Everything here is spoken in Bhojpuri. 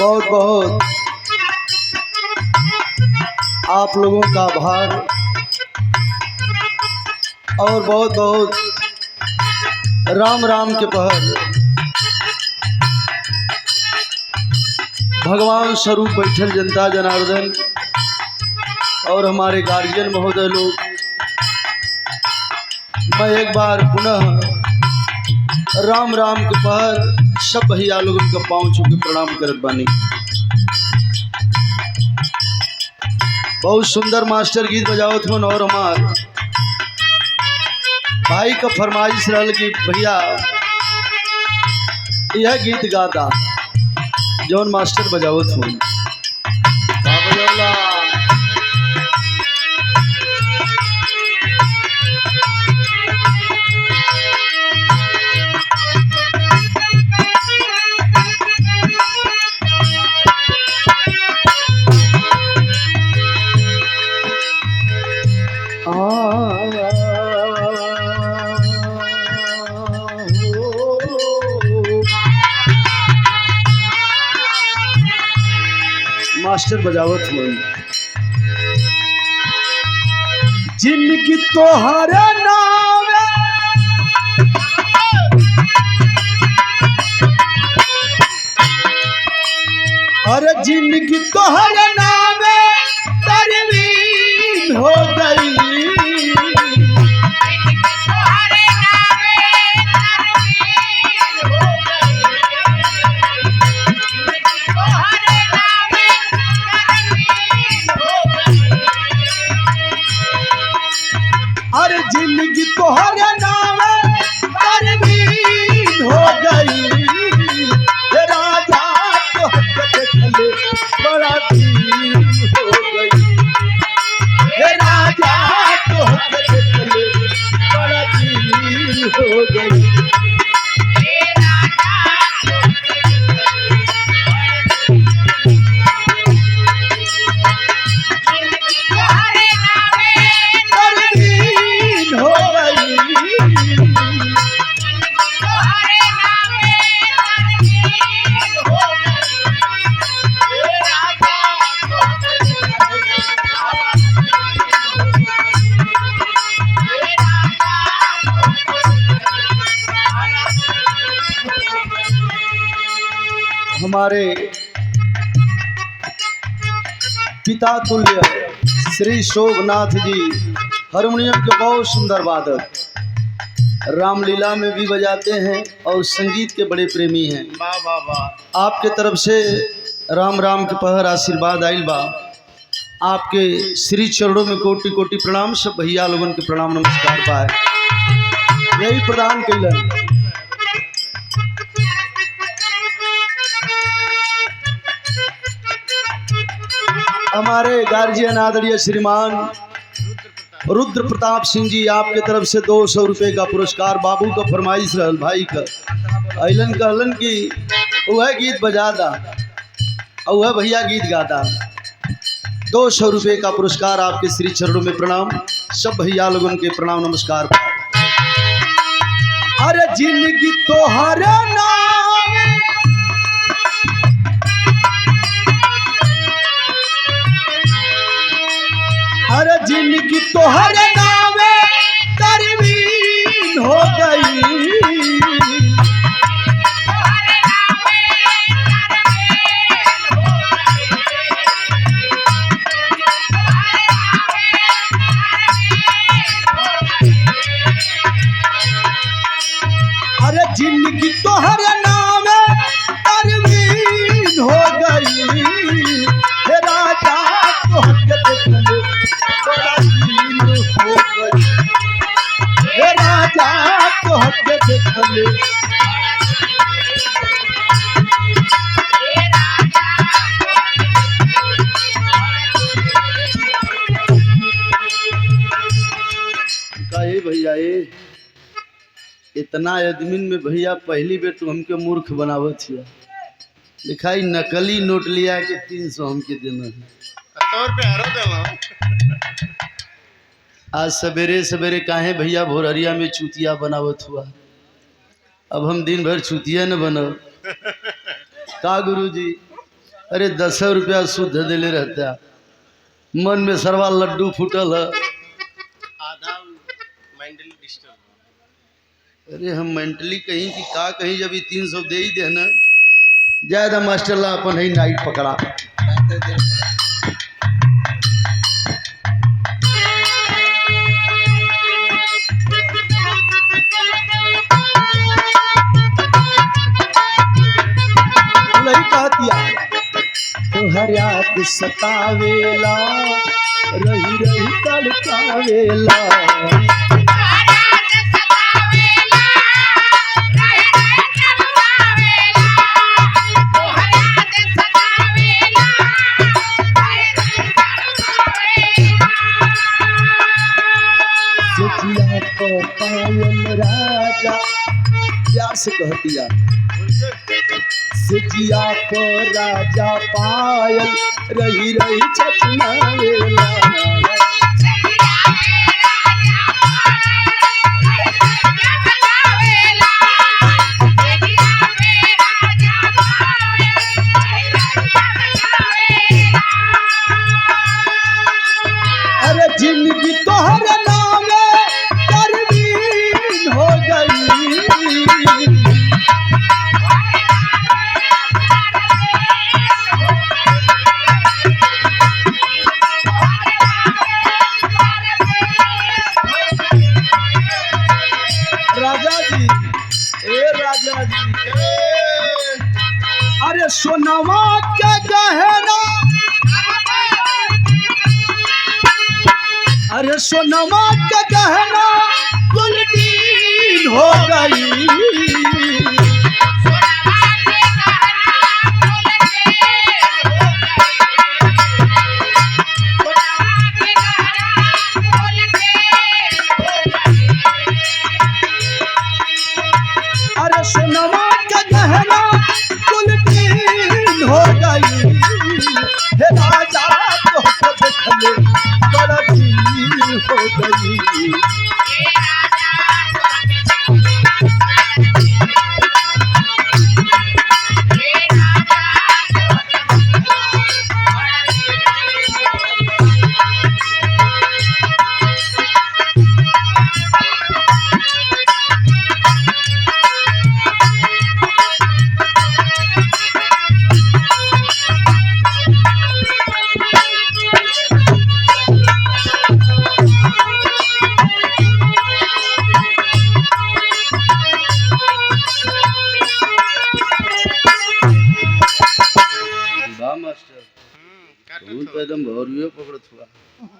बहुत बहुत आप लोगों का आभार और बहुत बहुत राम राम के पहर भगवान स्वरूप बैठल जनता जनार्दन और हमारे गार्जियन महोदय लोग, मैं एक बार पुनः राम राम के पहर सब भैया लोगों का पाँव छू के प्रणाम करत बानी। बहुत सुंदर मास्टर गीत बजावत हूँ और हमार भाई का फरमाइश रहल कि भैया यह गीत गाता जौन मास्टर बजावत हूँ। मास्टर बजावत हुए जिनकी तोहरे नावे अरे जिनकी तोहरे नावे तरवीन हो गई, अरे जिंदगी तोहरे नामे तरवीन हो गई, राजा तोहके देखले बड़ा दीन हो गई, राजा तोहके देखले बड़ा दीन हो गई। हमारे पिता तुल्य श्री शोभनाथ जी हारमोनियम के बहुत सुंदर वादक, रामलीला में भी बजाते हैं और संगीत के बड़े प्रेमी हैं। आपके तरफ से राम राम के पहर आशीर्वाद आइल बा, आपके श्री चरणों में कोटि कोटि प्रणाम। सब भैया लोगन के प्रणाम नमस्कार पाए यही प्रदान कैलन। हमारे गार्जियन आदरणीय श्रीमान रुद्र प्रताप सिंह जी, आपके तरफ से 200 रुपये का पुरस्कार। बाबू का फरमाइश रहल भाई का अलन कहलन कि वह गीत बजा दा और वह भैया गीत गाता। 200 रुपये का पुरस्कार आपके श्री चरणों में प्रणाम। सब भैया लोगों के प्रणाम नमस्कार। अरे जिंदगी तोहरे नाम, अरे जिनकी तोहरे नावे तरवीन हो गई, अरे जिनकी तोहरे नावे तरवीन हो गई, राजा तोहके देखले बड़ा दीन हो गई, राजा तोहके देखले। भैया इतना आदमीन में भैया पहली बेर तो हमके मूर्ख बनावत हिया। दिखाई नकली नोट लिया के 300 हमके देना है। 100 रुपये हरो देलो। आज सवेरे सवेरे काहे भैया भोरहरिया में चूतिया बनावत हुआ। अब हम दिन भर चूतिया न बनो का गुरुजी। अरे 10 रुपया शुद्ध दिले रहता, मन में सरवा लड्डू फूटल है। आधा मेंटली डिस्टर्ब। अरे हम मेंटली कहीं कि का कहीं जब 300 दे ही देना ज्यादा मास्टर ला अपन ही नाइट पकड़ा। नहीं कहतिया तोहर याद सतावेला रही रही तड़पावेला। सजिया को पायल राजा प्यार से कहतिया सजिया को राजा पायल रही रही छछनावेला। अरे जिंदगी तोहर नामे परवीन हो गई। राजा जी ए राजा जी अरे सोनवा के गहना अरे सोनवा के गहना गुलदीन हो गई। अरे सोनवा के गहना गुलदीन हो गई। हे राजा तो देखले बड़ा पीर हो गई। वाह मास्टर तू तो एकदम भौरियो पकड़त हुआ।